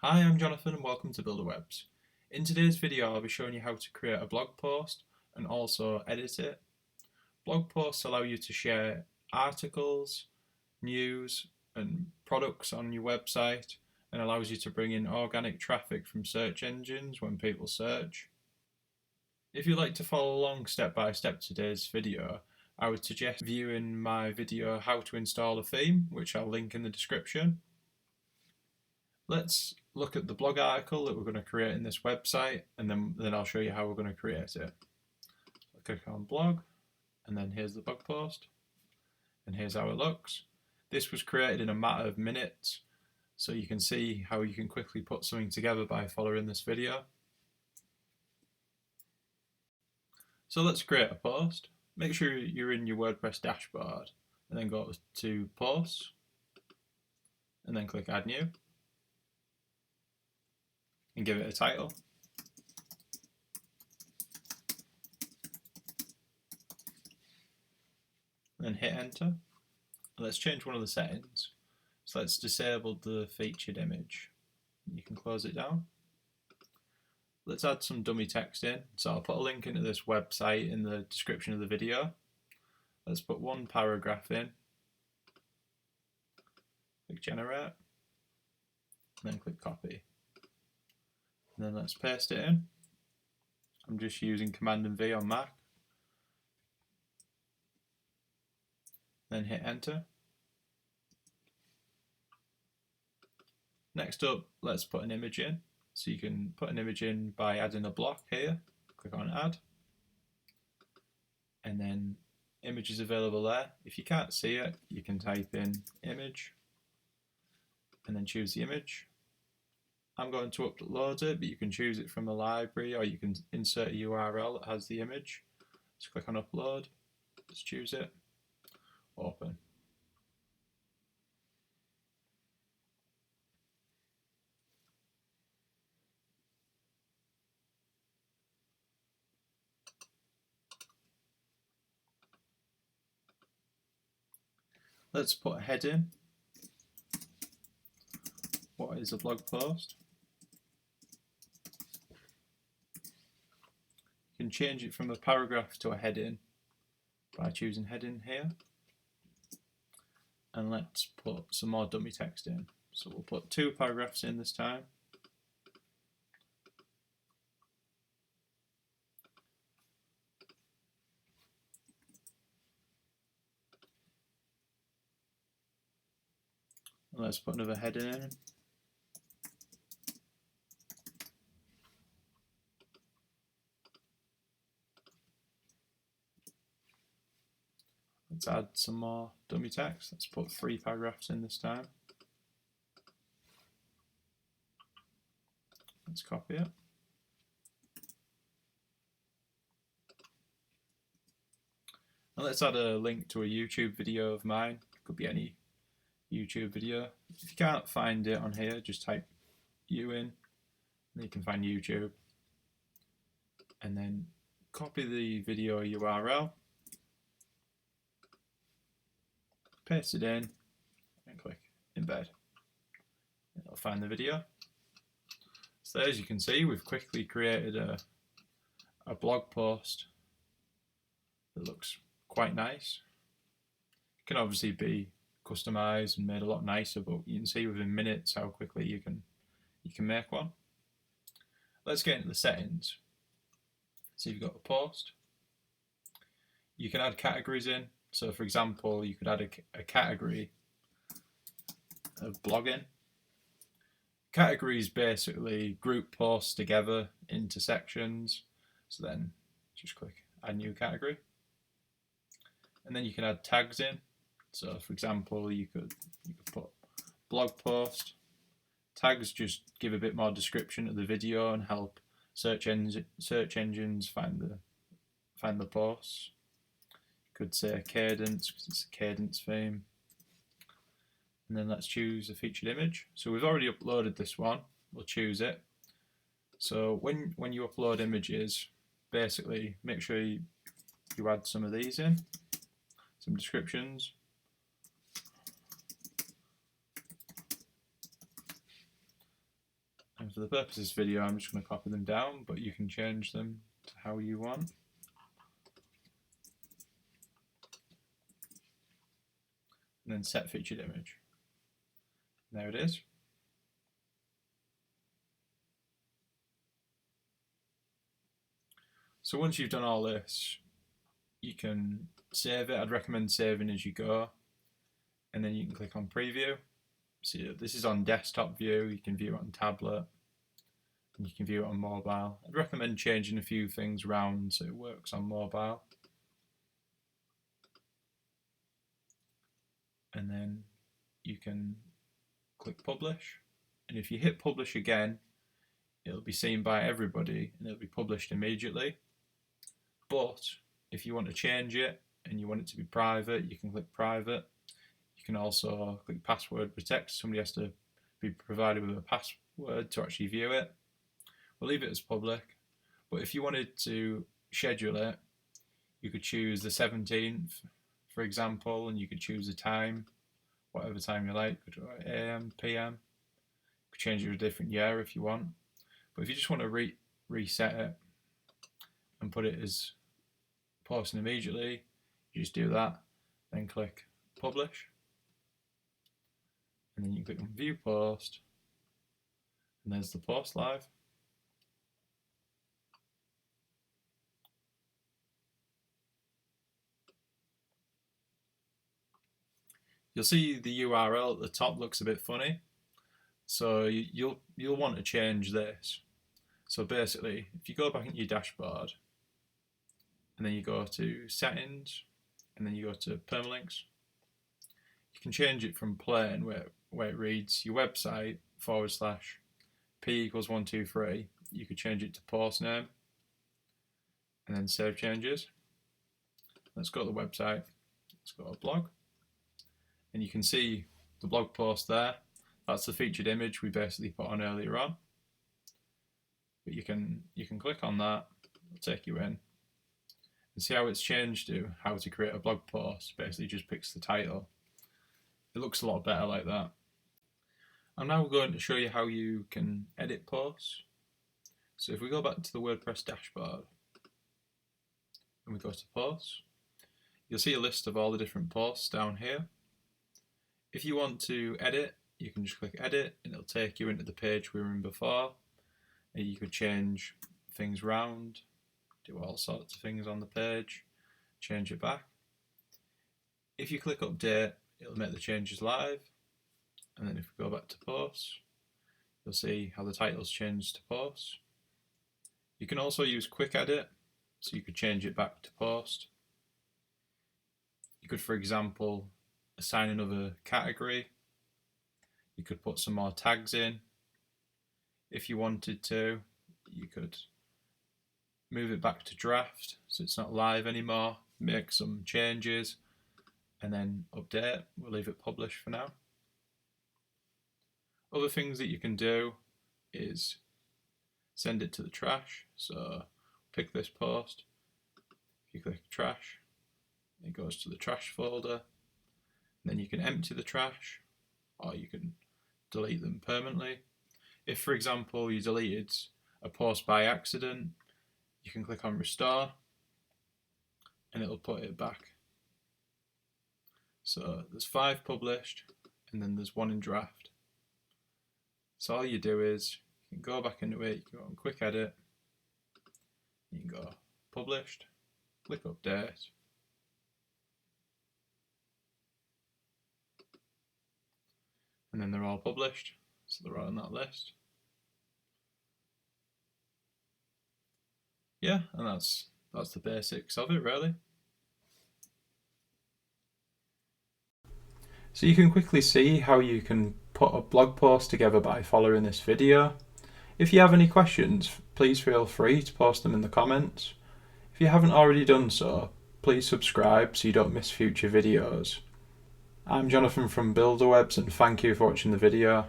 Hi, I'm Jonathan and welcome to Buildawebs. In today's video I'll be showing you how to create a blog post and also edit it. Blog posts allow you to share articles, news and products on your website and allows you to bring in organic traffic from search engines when people search. If you'd like to follow along step by step today's video, I would suggest viewing my video how to install a theme, which I'll link in the description. Let's look at the blog article that we're going to create in this website, and then I'll show you how we're going to create it. I'll click on blog, and then here's the blog post, and here's how it looks. This was created in a matter of minutes, so you can see how you can quickly put something together by following this video. So let's create a post. Make sure you're in your WordPress dashboard, and then go to posts, and then click add new. And give it a title. Then hit enter. Let's change one of the settings. So let's disable the featured image. You can close it down. Let's add some dummy text in. So I'll put a link into this website in the description of the video. Let's put one paragraph in. Click generate. And then click copy. And then let's paste it in. I'm just using Command and V on Mac. Then hit enter. Next up, let's put an image in. So you can put an image in by adding a block here. Click on add. And then image is available there. If you can't see it, you can type in image and then choose the image. I'm going to upload it, but you can choose it from the library or you can insert a URL that has the image. Just click on upload, let's choose it, open. Let's put a heading. What is a blog post? You can change it from a paragraph to a heading by choosing heading here. And let's put some more dummy text in. So we'll put 2 paragraphs in this time. And let's put another heading in. Let's add some more dummy text. Let's put 3 paragraphs in this time. Let's copy it. And let's add a link to a YouTube video of mine. It could be any YouTube video. If you can't find it on here, just type you in, and you can find YouTube. And then copy the video URL. Paste it in and click embed. It'll find the video. So as you can see, we've quickly created a blog post that looks quite nice. It can obviously be customized and made a lot nicer, but you can see within minutes how quickly you can make one. Let's get into the settings. So you've got the post. You can add categories in. So for example, you could add a category of blogging. Categories basically group posts together into sections. So then just click add new category. And then you can add tags in. So for example, you could put blog post. Tags just give a bit more description of the video and help search engines find the posts. Could say Kadence because it's a Kadence theme. And then let's choose a featured image. So we've already uploaded this one. We'll choose it. So when you upload images, basically make sure you add some of these in, some descriptions. And for the purpose of this video, I'm just going to copy them down, but you can change them to how you want. And then set featured image. There it is. So once you've done all this, you can save it. I'd recommend saving as you go, and then you can click on preview. So this is on desktop view, you can view it on tablet, and you can view it on mobile. I'd recommend changing a few things around so it works on mobile. And then you can click publish, and if you hit publish again, it'll be seen by everybody and it'll be published immediately. But if you want to change it and you want it to be private, you can click private. You can also click password protect. Somebody has to be provided with a password to actually view it. We'll leave it as public, but if you wanted to schedule it, you could choose the 17th, for example, and you could choose a time, whatever time you like, AM, PM. You could change it to a different year if you want. But if you just want to reset it and put it as posting immediately, you just do that, then click publish, and then you click on view post, and there's the post live. You'll see the URL at the top looks a bit funny, so you'll want to change this. So basically, if you go back into your dashboard, and then you go to settings, and then you go to permalinks, you can change it from plain, where it reads your website /p=123. You could change it to post name, and then save changes. Let's go to the website. Let's go to blog, and you can see the blog post there. That's the featured image we basically put on earlier on. But you can click on that. It'll take you in and see how it's changed to how to create a blog post. Basically just picks the title. It looks a lot better like that. I'm now going to show you how you can edit posts. So if we go back to the WordPress dashboard and we go to posts, you'll see a list of all the different posts down here. If you want to edit, you can just click edit and it'll take you into the page we were in before. And you could change things around, do all sorts of things on the page, change it back. If you click update, it'll make the changes live. And then if we go back to posts, you'll see how the title's changed to posts. You can also use quick edit, so you could change it back to post. You could, for example, assign another category. You could put some more tags in. If you wanted to, you could move it back to draft so it's not live anymore, make some changes, and then update. We'll leave it published for now. Other things that you can do is send it to the trash. So pick this post, if you click trash, it goes to the trash folder. And then you can empty the trash, or you can delete them permanently. If, for example, you deleted a post by accident, you can click on restore and it'll put it back. So there's 5 published and then there's 1 in draft. So all you do is you can go back into it, you can go on quick edit, you can go published, click update, and then they're all published, so they're all on that list. Yeah, and that's the basics of it, really. So you can quickly see how you can put a blog post together by following this video. If you have any questions, please feel free to post them in the comments. If you haven't already done so, please subscribe so you don't miss future videos. I'm Jonathan from Buildawebs and thank you for watching the video.